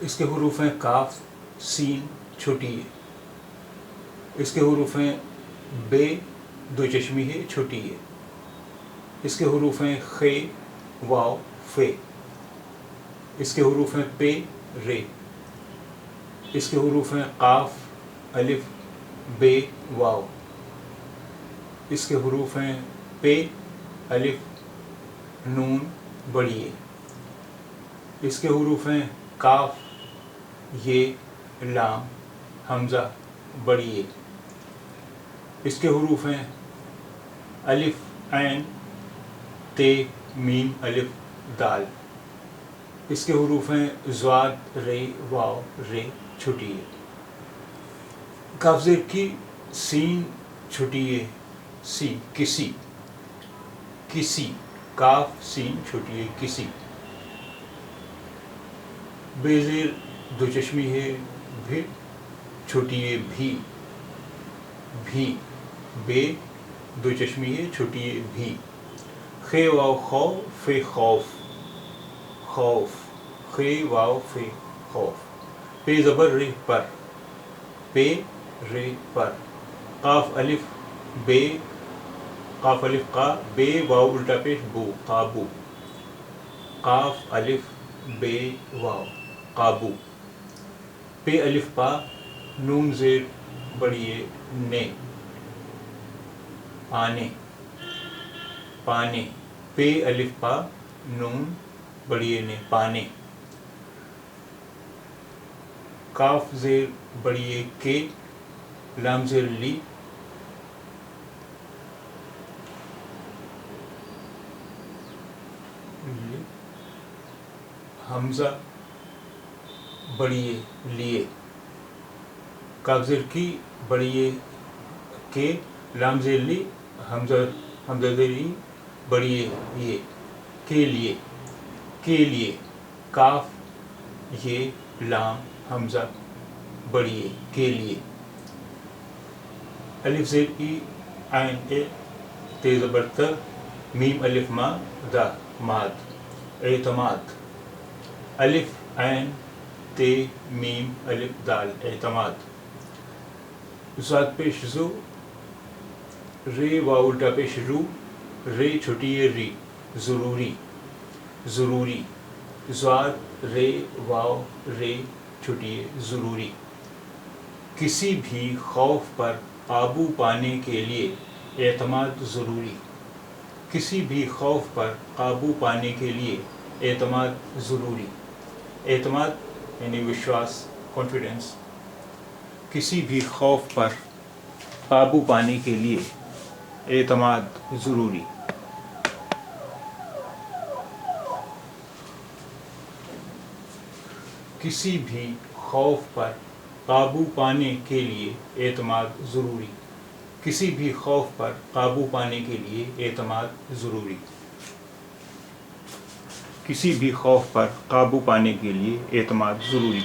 اس کے حروف ہیں کاف سین چھوٹی ہے. اس کے حروف ہیں بے دو چشمی ہے چھوٹی ہے. اس کے حروف ہیں خے واو فے. اس کے حروف ہیں پے رے. اس کے حروف ہیں قاف الف بے واو. اس کے حروف ہیں پے الف نون بڑی ہے. اس کے حروف ہیں کاف یہ لام حمزہ بڑی ہے. اس کے حروف ہیں الف عین تے میم الف دال. اس کے حروف ہیں ضاد رے واو رے چھوٹی ہے. کاف زیر کی سین چھوٹی ہے سی کسی کسی کاف سین چھوٹی ہے کسی. بے زیر دو چشمی ہے بھی چھوٹی ہے بھی بھی بے دو چشمی ہے چھوٹی ہے بھی. خے واو خو فے خوف خوف خے واو فے خوف. پے زبر رے پر پے رے پر. قاف الف بے قاف الف قا بے واو الٹا پیش بو قابو. قاف الف بے واو قابو. پے الف پا نون زیر بڑی ہے نے آنے پانے. پے الف پا نون بڑی ہے نے پانے. کاف زیر بڑی ہے کے لام زیر لی حمزہ بڑی ہے لیے. کاف زیر کی بڑی ہے کے لام زیر لی حمزہ زیر لی بڑی ہے یہ کے لیے کے لیے. کاف یہ لام حمزہ بڑی ہے کے لیے. الف زیر ای عین اے تے زبر ت میم الف ما دا ماد اعتماد. الف عین تے میم الف دال اعتماد. ضاد پیش زو رے واو الٹا پیش رو رے چھوٹی ہے ری ضروری ضروری. ضاد رے واو رے چھوٹی ہے ضروری. کسی بھی خوف پر قابو پانے کے لیے اعتماد ضروری. کسی بھی خوف پر قابو پانے کے لیے اعتماد ضروری. اعتماد یعنی وشواس کانفیڈنس. کسی بھی خوف پر قابو پانے کے لیے اعتماد ضروری. کسی بھی خوف پر قابو پانے کے لیے اعتماد ضروری. کسی بھی خوف پر قابو پانے کے لیے اعتماد ضروری. کسی بھی خوف پر قابو پانے کے لیے اعتماد ضروری.